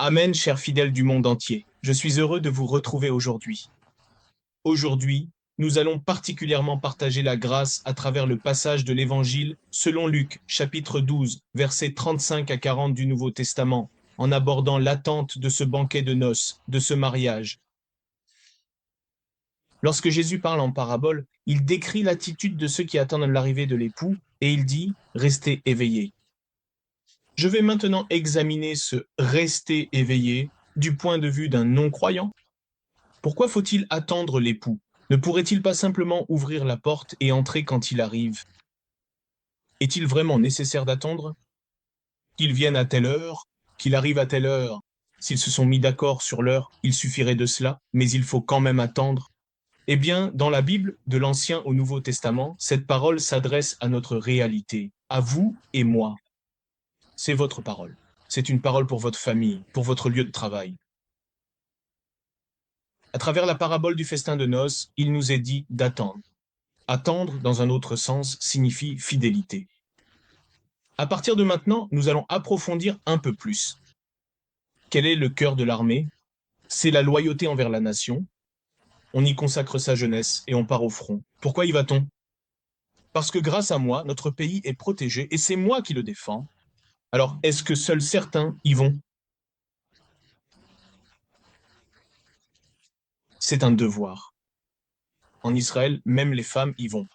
Amen, chers fidèles du monde entier. Je suis heureux de vous retrouver aujourd'hui. Aujourd'hui, nous allons particulièrement partager la grâce à travers le passage de l'Évangile selon Luc, chapitre 12, versets 35 à 40 du Nouveau Testament, en abordant l'attente de ce banquet de noces, de ce mariage. Lorsque Jésus parle en parabole, il décrit l'attitude de ceux qui attendent l'arrivée de l'époux et il dit « Restez éveillés ». Je vais maintenant examiner ce « rester éveillé » du point de vue d'un non-croyant. Pourquoi faut-il attendre l'époux? Ne pourrait-il pas simplement ouvrir la porte et entrer quand il arrive? Est-il vraiment nécessaire d'attendre? Qu'il vienne à telle heure, qu'il arrive à telle heure. S'ils se sont mis d'accord sur l'heure, il suffirait de cela, mais il faut quand même attendre. Eh bien, dans la Bible, de l'Ancien au Nouveau Testament, cette parole s'adresse à notre réalité, à vous et moi. C'est votre parole. C'est une parole pour votre famille, pour votre lieu de travail. À travers la parabole du festin de noces, il nous est dit d'attendre. Attendre, dans un autre sens, signifie fidélité. À partir de maintenant, nous allons approfondir un peu plus. Quel est le cœur de l'armée? C'est la loyauté envers la nation. On y consacre sa jeunesse et on part au front. Pourquoi y va-t-on? Parce que grâce à moi, notre pays est protégé et c'est moi qui le défends. Alors, est-ce que seuls certains y vont? C'est un devoir. En Israël, même les femmes y vont.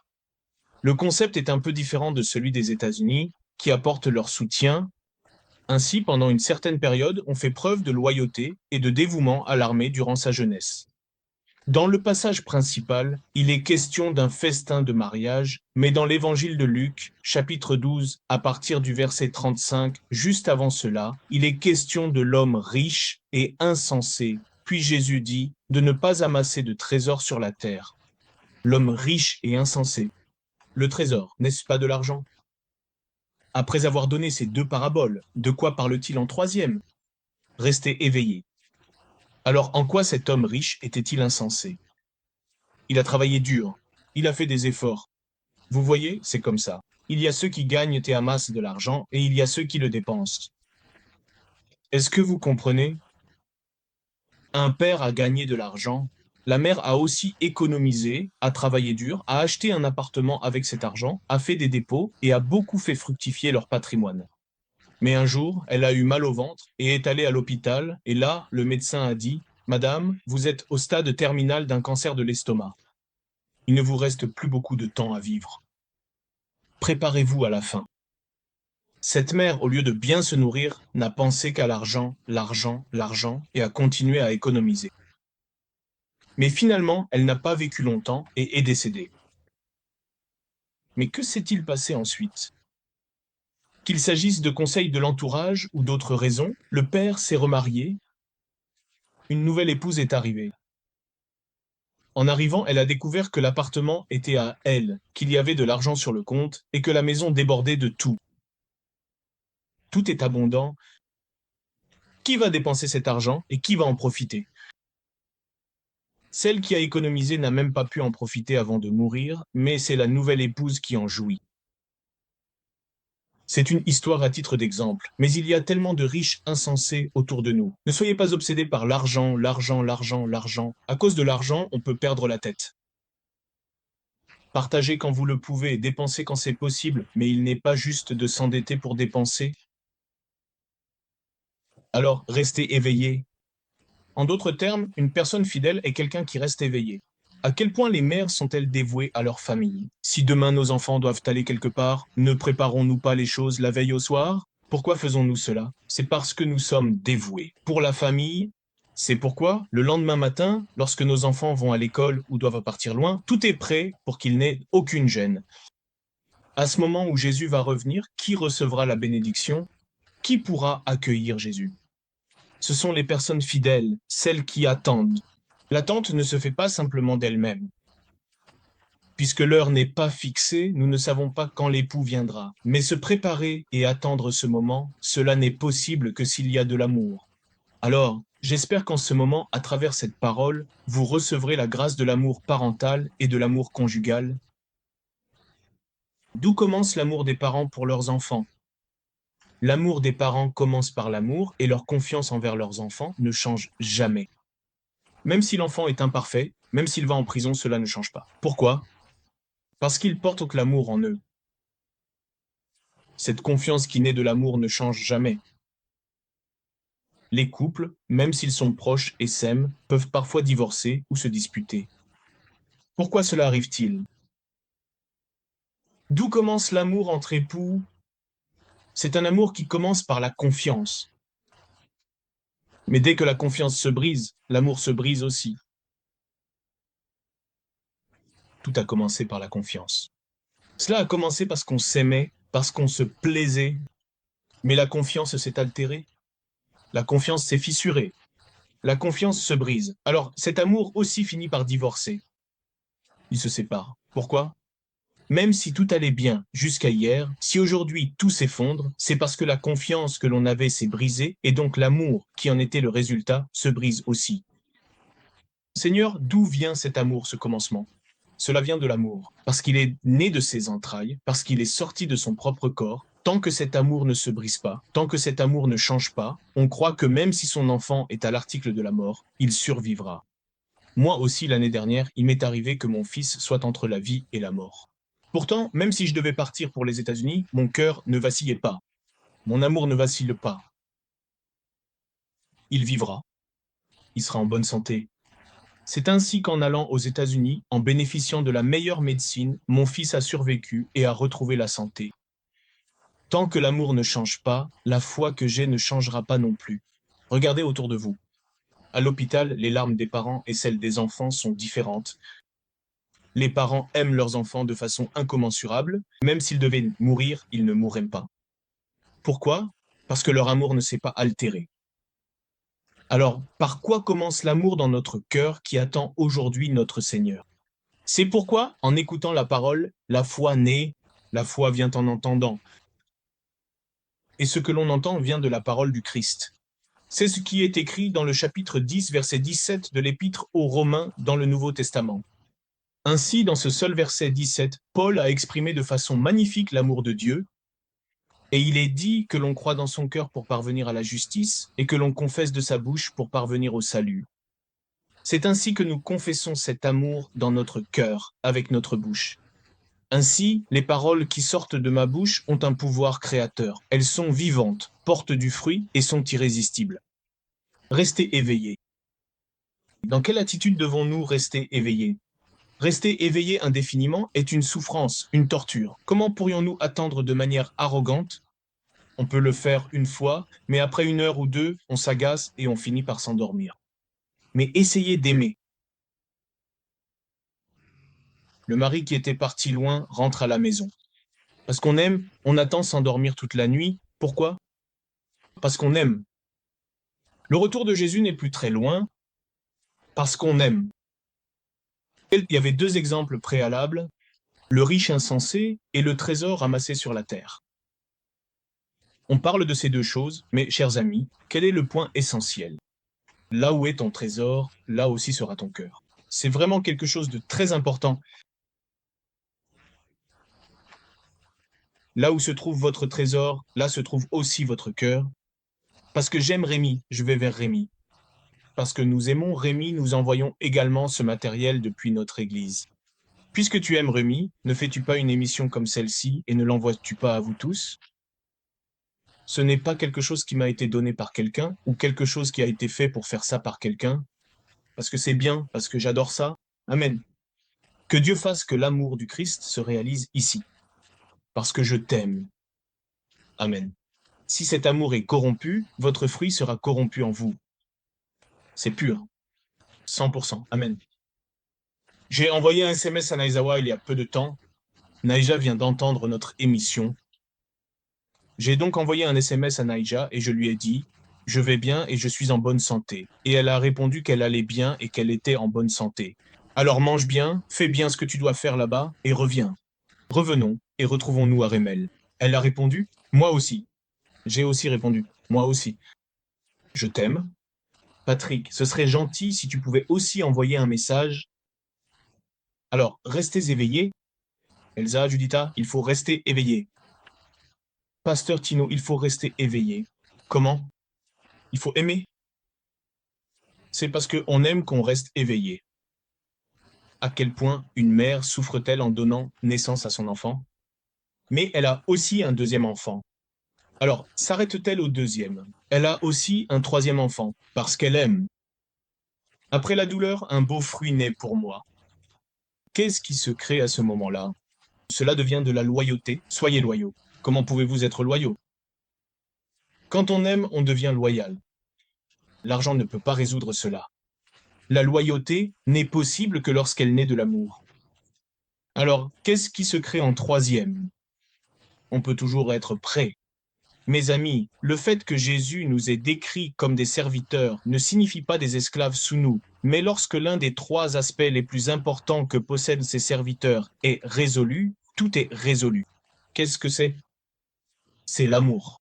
Le concept est un peu différent de celui des États-Unis, qui apportent leur soutien. Ainsi, pendant une certaine période, on fait preuve de loyauté et de dévouement à l'armée durant sa jeunesse. Dans le passage principal, il est question d'un festin de mariage, mais dans l'évangile de Luc, chapitre 12, à partir du verset 35, juste avant cela, il est question de l'homme riche et insensé. Puis Jésus dit de ne pas amasser de trésors sur la terre. L'homme riche et insensé. Le trésor, n'est-ce pas de l'argent? Après avoir donné ces deux paraboles, de quoi parle-t-il en troisième? Restez éveillés. Alors en quoi cet homme riche était-il insensé? Il a travaillé dur, il a fait des efforts. Vous voyez, c'est comme ça. Il y a ceux qui gagnent et amassent de l'argent, et il y a ceux qui le dépensent. Est-ce que vous comprenez? Un père a gagné de l'argent, la mère a aussi économisé, a travaillé dur, a acheté un appartement avec cet argent, a fait des dépôts et a beaucoup fait fructifier leur patrimoine. Mais un jour, elle a eu mal au ventre et est allée à l'hôpital, et là, le médecin a dit « Madame, vous êtes au stade terminal d'un cancer de l'estomac. Il ne vous reste plus beaucoup de temps à vivre. Préparez-vous à la fin. » Cette mère, au lieu de bien se nourrir, n'a pensé qu'à l'argent, l'argent, l'argent, et a continué à économiser. Mais finalement, elle n'a pas vécu longtemps et est décédée. Mais que s'est-il passé ensuite? Qu'il s'agisse de conseils de l'entourage ou d'autres raisons, le père s'est remarié. Une nouvelle épouse est arrivée. En arrivant, elle a découvert que l'appartement était à elle, qu'il y avait de l'argent sur le compte et que la maison débordait de tout. Tout est abondant. Qui va dépenser cet argent et qui va en profiter? Celle qui a économisé n'a même pas pu en profiter avant de mourir, mais c'est la nouvelle épouse qui en jouit. C'est une histoire à titre d'exemple, mais il y a tellement de riches insensés autour de nous. Ne soyez pas obsédés par l'argent, l'argent, l'argent, l'argent. À cause de l'argent, on peut perdre la tête. Partagez quand vous le pouvez, dépensez quand c'est possible, mais il n'est pas juste de s'endetter pour dépenser. Alors, restez éveillés. En d'autres termes, une personne fidèle est quelqu'un qui reste éveillé. À quel point les mères sont-elles dévouées à leur famille? Si demain nos enfants doivent aller quelque part, ne préparons-nous pas les choses la veille au soir? Pourquoi faisons-nous cela? C'est parce que nous sommes dévoués. Pour la famille, c'est pourquoi, le lendemain matin, lorsque nos enfants vont à l'école ou doivent partir loin, tout est prêt pour qu'ils n'aient aucune gêne. À ce moment où Jésus va revenir, qui recevra la bénédiction? Qui pourra accueillir Jésus? Ce sont les personnes fidèles, celles qui attendent. L'attente ne se fait pas simplement d'elle-même. Puisque l'heure n'est pas fixée, nous ne savons pas quand l'époux viendra. Mais se préparer et attendre ce moment, cela n'est possible que s'il y a de l'amour. Alors, j'espère qu'en ce moment, à travers cette parole, vous recevrez la grâce de l'amour parental et de l'amour conjugal. D'où commence l'amour des parents pour leurs enfants? L'amour des parents commence par l'amour et leur confiance envers leurs enfants ne change jamais. Même si l'enfant est imparfait, même s'il va en prison, cela ne change pas. Pourquoi? Parce qu'ils portent l'amour en eux. Cette confiance qui naît de l'amour ne change jamais. Les couples, même s'ils sont proches et s'aiment, peuvent parfois divorcer ou se disputer. Pourquoi cela arrive-t-il? D'où commence l'amour entre époux? C'est un amour qui commence par la confiance. Mais dès que la confiance se brise, l'amour se brise aussi. Tout a commencé par la confiance. Cela a commencé parce qu'on s'aimait, parce qu'on se plaisait, mais la confiance s'est altérée. La confiance s'est fissurée. La confiance se brise. Alors, cet amour aussi finit par divorcer. Ils se séparent. Pourquoi? Même si tout allait bien jusqu'à hier, si aujourd'hui tout s'effondre, c'est parce que la confiance que l'on avait s'est brisée et donc l'amour qui en était le résultat se brise aussi. Seigneur, d'où vient cet amour, ce commencement? Cela vient de l'amour, parce qu'il est né de ses entrailles, parce qu'il est sorti de son propre corps. Tant que cet amour ne se brise pas, tant que cet amour ne change pas, on croit que même si son enfant est à l'article de la mort, il survivra. Moi aussi, l'année dernière, il m'est arrivé que mon fils soit entre la vie et la mort. Pourtant, même si je devais partir pour les États-Unis, mon cœur ne vacillait pas. Mon amour ne vacille pas. Il vivra. Il sera en bonne santé. C'est ainsi qu'en allant aux États-Unis, en bénéficiant de la meilleure médecine, mon fils a survécu et a retrouvé la santé. Tant que l'amour ne change pas, la foi que j'ai ne changera pas non plus. Regardez autour de vous. À l'hôpital, les larmes des parents et celles des enfants sont différentes. Les parents aiment leurs enfants de façon incommensurable. Même s'ils devaient mourir, ils ne mourraient pas. Pourquoi? Parce que leur amour ne s'est pas altéré. Alors, par quoi commence l'amour dans notre cœur qui attend aujourd'hui notre Seigneur? C'est pourquoi, en écoutant la parole, la foi naît, la foi vient en entendant. Et ce que l'on entend vient de la parole du Christ. C'est ce qui est écrit dans le chapitre 10, verset 17 de l'Épître aux Romains dans le Nouveau Testament. Ainsi, dans ce seul verset 17, Paul a exprimé de façon magnifique l'amour de Dieu, et il est dit que l'on croit dans son cœur pour parvenir à la justice, et que l'on confesse de sa bouche pour parvenir au salut. C'est ainsi que nous confessons cet amour dans notre cœur, avec notre bouche. Ainsi, les paroles qui sortent de ma bouche ont un pouvoir créateur. Elles sont vivantes, portent du fruit et sont irrésistibles. Restez éveillés. Dans quelle attitude devons-nous rester éveillés? Rester éveillé indéfiniment est une souffrance, une torture. Comment pourrions-nous attendre de manière arrogante? On peut le faire une fois, mais après 1 heure ou 2, on s'agace et on finit par s'endormir. Mais essayez d'aimer. Le mari qui était parti loin rentre à la maison. Parce qu'on aime, on attend s'endormir toute la nuit. Pourquoi? Parce qu'on aime. Le retour de Jésus n'est plus très loin, parce qu'on aime. Il y avait 2 exemples préalables, le riche insensé et le trésor ramassé sur la terre. On parle de ces 2 choses, mais chers amis, quel est le point essentiel? Là où est ton trésor, là aussi sera ton cœur. C'est vraiment quelque chose de très important. Là où se trouve votre trésor, là se trouve aussi votre cœur. Parce que j'aime Rémi, je vais vers Rémi. Parce que nous aimons Rémi, nous envoyons également ce matériel depuis notre église. Puisque tu aimes Rémi, ne fais-tu pas une émission comme celle-ci et ne l'envoies-tu pas à vous tous? Ce n'est pas quelque chose qui m'a été donné par quelqu'un ou quelque chose qui a été fait pour faire ça par quelqu'un, parce que c'est bien, parce que j'adore ça. Amen. Que Dieu fasse que l'amour du Christ se réalise ici, parce que je t'aime. Amen. Si cet amour est corrompu, votre fruit sera corrompu en vous. C'est pur. 100%. Amen. J'ai envoyé un SMS à Naizawa il y a peu de temps. Naïja vient d'entendre notre émission. J'ai donc envoyé un SMS à Naïja et je lui ai dit « Je vais bien et je suis en bonne santé ». Et elle a répondu qu'elle allait bien et qu'elle était en bonne santé. Alors mange bien, fais bien ce que tu dois faire là-bas et reviens. Revenons et retrouvons-nous à Remel. Elle a répondu « Moi aussi ». J'ai aussi répondu « Moi aussi ». Je t'aime. Patrick, ce serait gentil si tu pouvais aussi envoyer un message. Alors, restez éveillés. Elsa, Judita, il faut rester éveillés. Pasteur Tino, il faut rester éveillé. Comment? Il faut aimer. C'est parce qu'on aime qu'on reste éveillé. À quel point une mère souffre-t-elle en donnant naissance à son enfant? Mais elle a aussi un deuxième enfant. Alors, s'arrête-t-elle au deuxième? Elle a aussi un troisième enfant, parce qu'elle aime. Après la douleur, un beau fruit naît pour moi. Qu'est-ce qui se crée à ce moment-là? Cela devient de la loyauté. Soyez loyaux. Comment pouvez-vous être loyaux? Quand on aime, on devient loyal. L'argent ne peut pas résoudre cela. La loyauté n'est possible que lorsqu'elle naît de l'amour. Alors, qu'est-ce qui se crée en troisième? On peut toujours être prêt. Mes amis, le fait que Jésus nous ait décrits comme des serviteurs ne signifie pas des esclaves sous nous, mais lorsque l'un des trois aspects les plus importants que possèdent ces serviteurs est résolu, tout est résolu. Qu'est-ce que c'est? C'est l'amour.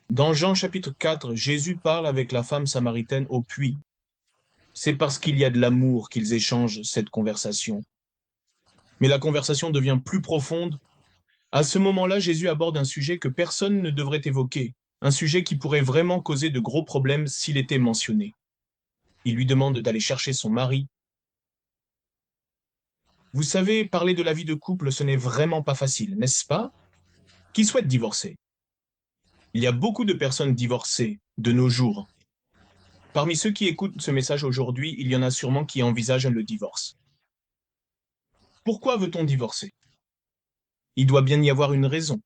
Dans Jean chapitre 4, Jésus parle avec la femme samaritaine au puits. C'est parce qu'il y a de l'amour qu'ils échangent cette conversation. Mais la conversation devient plus profonde. À ce moment-là, Jésus aborde un sujet que personne ne devrait évoquer, un sujet qui pourrait vraiment causer de gros problèmes s'il était mentionné. Il lui demande d'aller chercher son mari. Vous savez, parler de la vie de couple, ce n'est vraiment pas facile, n'est-ce pas? Qui souhaite divorcer? Il y a beaucoup de personnes divorcées de nos jours. Parmi ceux qui écoutent ce message aujourd'hui, il y en a sûrement qui envisagent le divorce. Pourquoi veut-on divorcer? Il doit bien y avoir une raison.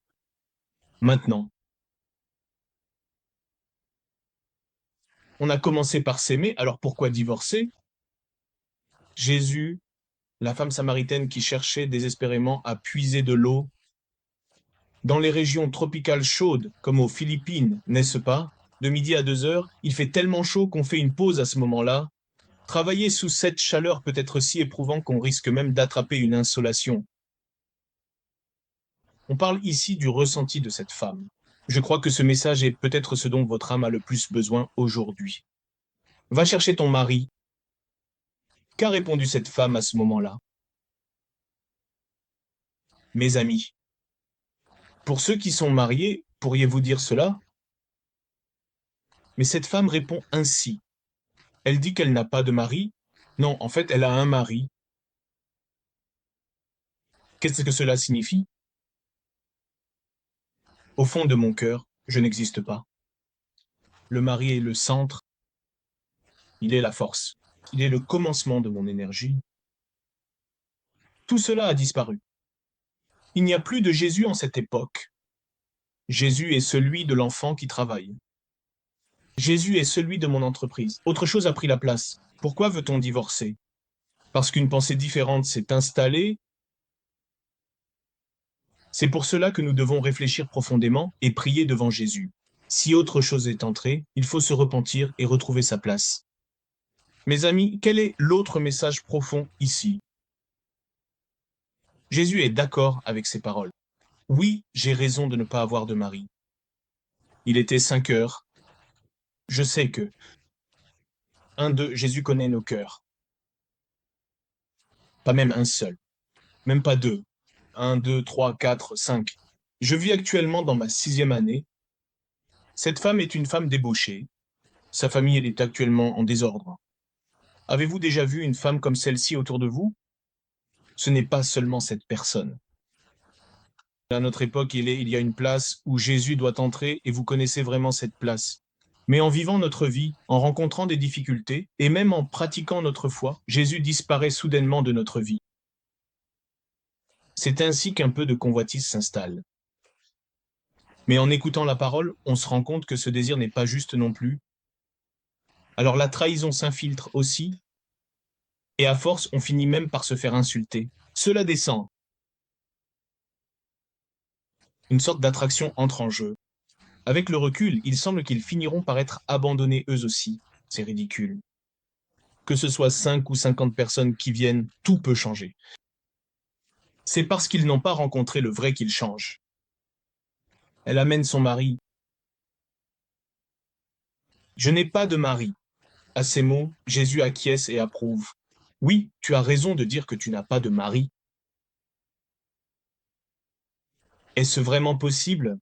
Maintenant, on a commencé par s'aimer, alors pourquoi divorcer? Jésus, la femme samaritaine qui cherchait désespérément à puiser de l'eau dans les régions tropicales chaudes, comme aux Philippines, n'est-ce pas? De midi à 2 heures, il fait tellement chaud qu'on fait une pause à ce moment-là. Travailler sous cette chaleur peut être si éprouvant qu'on risque même d'attraper une insolation. On parle ici du ressenti de cette femme. Je crois que ce message est peut-être ce dont votre âme a le plus besoin aujourd'hui. Va chercher ton mari. Qu'a répondu cette femme à ce moment-là? Mes amis, pour ceux qui sont mariés, pourriez-vous dire cela? Mais cette femme répond ainsi. Elle dit qu'elle n'a pas de mari. Non, en fait, elle a un mari. Qu'est-ce que cela signifie? Au fond de mon cœur, je n'existe pas. Le mari est le centre, il est la force, il est le commencement de mon énergie. Tout cela a disparu. Il n'y a plus de Jésus en cette époque. Jésus est celui de l'enfant qui travaille. Jésus est celui de mon entreprise. Autre chose a pris la place. Pourquoi veut-on divorcer? Parce qu'une pensée différente s'est installée. C'est pour cela que nous devons réfléchir profondément et prier devant Jésus. Si autre chose est entrée, il faut se repentir et retrouver sa place. Mes amis, quel est l'autre message profond ici? Jésus est d'accord avec ces paroles. Oui, j'ai raison de ne pas avoir de mari. Il était 5 heures. Je sais que 2, Jésus connaît nos cœurs. Pas même un seul. Même pas 2. 2, 3, 4, 5. Je vis actuellement dans ma 6e année. Cette femme est une femme débauchée. Sa famille, elle est actuellement en désordre. Avez-vous déjà vu une femme comme celle-ci autour de vous? Ce n'est pas seulement cette personne. À notre époque, il y a une place où Jésus doit entrer et vous connaissez vraiment cette place. Mais en vivant notre vie, en rencontrant des difficultés et même en pratiquant notre foi, Jésus disparaît soudainement de notre vie. C'est ainsi qu'un peu de convoitise s'installe. Mais en écoutant la parole, on se rend compte que ce désir n'est pas juste non plus. Alors la trahison s'infiltre aussi, et à force, on finit même par se faire insulter. Cela descend. Une sorte d'attraction entre en jeu. Avec le recul, il semble qu'ils finiront par être abandonnés eux aussi. C'est ridicule. Que ce soit 5 ou 50 personnes qui viennent, tout peut changer. C'est parce qu'ils n'ont pas rencontré le vrai qu'ils changent. Elle amène son mari. Je n'ai pas de mari. À ces mots, Jésus acquiesce et approuve. Oui, tu as raison de dire que tu n'as pas de mari. Est-ce vraiment possible?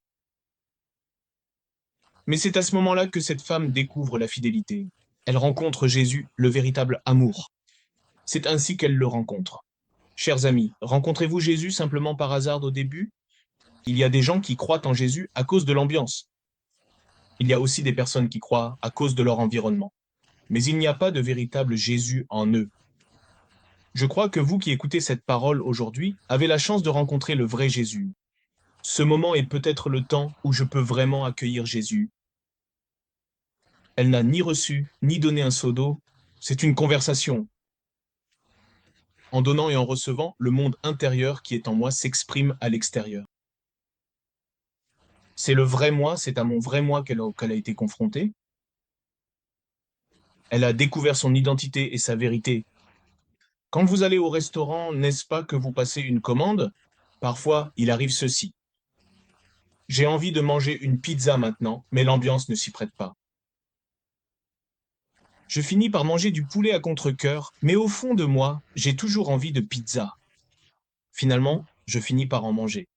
Mais c'est à ce moment-là que cette femme découvre la fidélité. Elle rencontre Jésus, le véritable amour. C'est ainsi qu'elle le rencontre. Chers amis, rencontrez-vous Jésus simplement par hasard au début? Il y a des gens qui croient en Jésus à cause de l'ambiance. Il y a aussi des personnes qui croient à cause de leur environnement. Mais il n'y a pas de véritable Jésus en eux. Je crois que vous qui écoutez cette parole aujourd'hui avez la chance de rencontrer le vrai Jésus. Ce moment est peut-être le temps où je peux vraiment accueillir Jésus. Elle n'a ni reçu, ni donné un seau d'eau. C'est une conversation. En donnant et en recevant, le monde intérieur qui est en moi s'exprime à l'extérieur. C'est le vrai moi, c'est à mon vrai moi qu'elle a été confrontée. Elle a découvert son identité et sa vérité. Quand vous allez au restaurant, n'est-ce pas que vous passez une commande? Parfois, il arrive ceci. J'ai envie de manger une pizza maintenant, mais l'ambiance ne s'y prête pas. Je finis par manger du poulet à contre-cœur, mais au fond de moi, j'ai toujours envie de pizza. Finalement, je finis par en manger.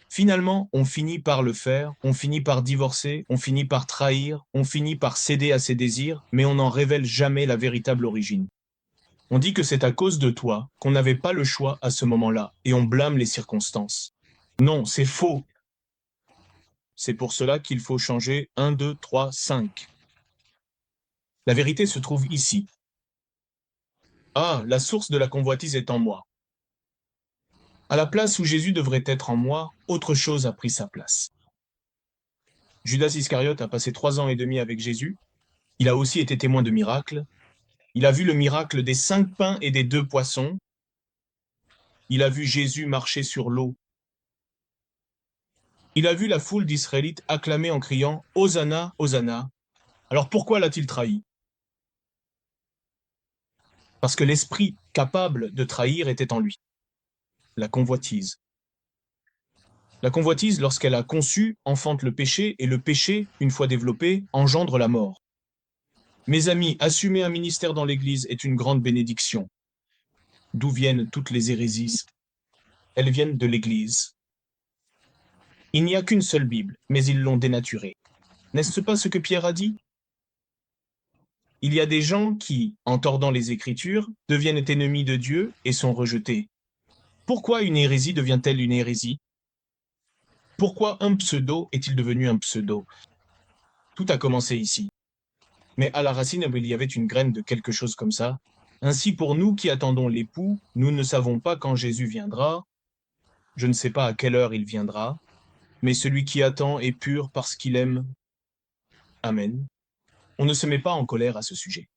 Finalement, on finit par le faire, on finit par divorcer, on finit par trahir, on finit par céder à ses désirs, mais on n'en révèle jamais la véritable origine. On dit que c'est à cause de toi qu'on n'avait pas le choix à ce moment-là, et on blâme les circonstances. Non, c'est faux. C'est pour cela qu'il faut changer 1, 2, 3, 5. La vérité se trouve ici. Ah, la source de la convoitise est en moi. À la place où Jésus devrait être en moi, autre chose a pris sa place. Judas Iscariote a passé 3 ans et demi avec Jésus. Il a aussi été témoin de miracles. Il a vu le miracle des 5 pains et des 2 poissons. Il a vu Jésus marcher sur l'eau. Il a vu la foule d'Israélites acclamer en criant « Hosanna, Hosanna ». Alors pourquoi l'a-t-il trahi? Parce que l'esprit capable de trahir était en lui. La convoitise. La convoitise, lorsqu'elle a conçu, enfante le péché, et le péché, une fois développé, engendre la mort. Mes amis, assumer un ministère dans l'Église est une grande bénédiction. D'où viennent toutes les hérésies? Elles viennent de l'Église. Il n'y a qu'une seule Bible, mais ils l'ont dénaturée. N'est-ce pas ce que Pierre a dit? Il y a des gens qui, en tordant les Écritures, deviennent ennemis de Dieu et sont rejetés. Pourquoi une hérésie devient-elle une hérésie? Pourquoi un pseudo est-il devenu un pseudo? Tout a commencé ici. Mais à la racine, il y avait une graine de quelque chose comme ça. Ainsi, pour nous qui attendons l'époux, nous ne savons pas quand Jésus viendra, je ne sais pas à quelle heure il viendra, mais celui qui attend est pur parce qu'il aime. Amen. On ne se met pas en colère à ce sujet.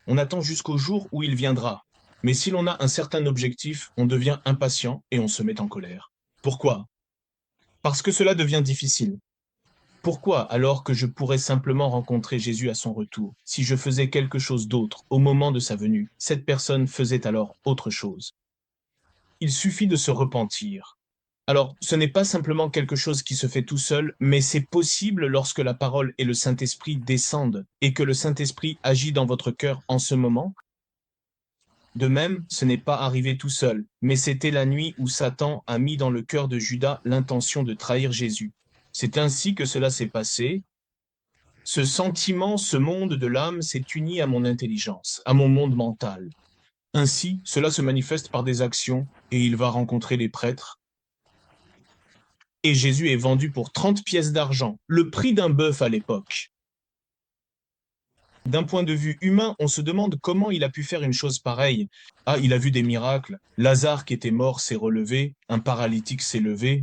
On attend jusqu'au jour où il viendra. Mais si l'on a un certain objectif, on devient impatient et on se met en colère. Pourquoi? Parce que cela devient difficile. Pourquoi, alors que je pourrais simplement rencontrer Jésus à son retour, si je faisais quelque chose d'autre au moment de sa venue, cette personne faisait alors autre chose? Il suffit de se repentir. Alors, ce n'est pas simplement quelque chose qui se fait tout seul, mais c'est possible lorsque la parole et le Saint-Esprit descendent et que le Saint-Esprit agit dans votre cœur en ce moment. De même, ce n'est pas arrivé tout seul, mais c'était la nuit où Satan a mis dans le cœur de Judas l'intention de trahir Jésus. C'est ainsi que cela s'est passé. Ce sentiment, ce monde de l'âme s'est uni à mon intelligence, à mon monde mental. Ainsi, cela se manifeste par des actions, et il va rencontrer les prêtres. Et Jésus est vendu pour 30 pièces d'argent, le prix d'un bœuf à l'époque. D'un point de vue humain, on se demande comment il a pu faire une chose pareille. Ah, il a vu des miracles. Lazare qui était mort s'est relevé, un paralytique s'est levé.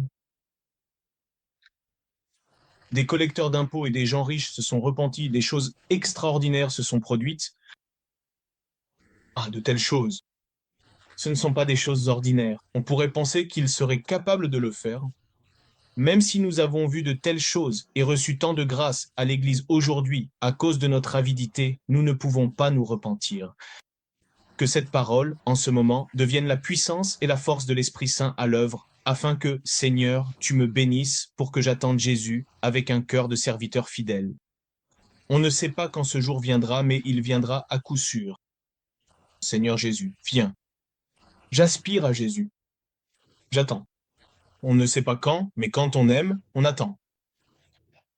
Des collecteurs d'impôts et des gens riches se sont repentis, des choses extraordinaires se sont produites. Ah, de telles choses. Ce ne sont pas des choses ordinaires. On pourrait penser qu'il serait capable de le faire. Même si nous avons vu de telles choses et reçu tant de grâce à l'Église aujourd'hui à cause de notre avidité, nous ne pouvons pas nous repentir. Que cette parole, en ce moment, devienne la puissance et la force de l'Esprit Saint à l'œuvre, afin que, Seigneur, tu me bénisses pour que j'attende Jésus avec un cœur de serviteur fidèle. On ne sait pas quand ce jour viendra, mais il viendra à coup sûr. Seigneur Jésus, viens. J'aspire à Jésus. J'attends. On ne sait pas quand, mais quand on aime, on attend.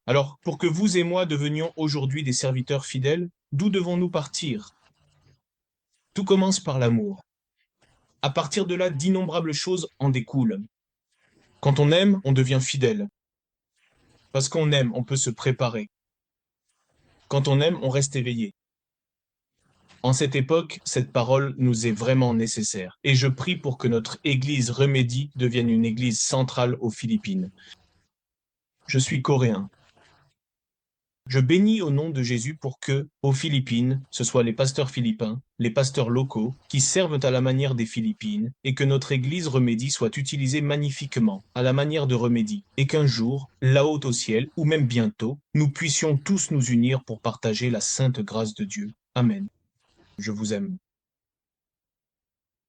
Alors, pour que vous et moi devenions aujourd'hui des serviteurs fidèles, d'où devons-nous partir? Tout commence par l'amour. À partir de là, d'innombrables choses en découlent. Quand on aime, on devient fidèle. Parce qu'on aime, on peut se préparer. Quand on aime, on reste éveillé. En cette époque, cette parole nous est vraiment nécessaire. Et je prie pour que notre église Remédie devienne une église centrale aux Philippines. Je suis coréen. Je bénis au nom de Jésus pour que, aux Philippines, ce soit les pasteurs philippins, les pasteurs locaux, qui servent à la manière des Philippines, et que notre église Remédie soit utilisée magnifiquement, à la manière de Remédie, et qu'un jour, là-haut au ciel, ou même bientôt, nous puissions tous nous unir pour partager la sainte grâce de Dieu. Amen. Je vous aime.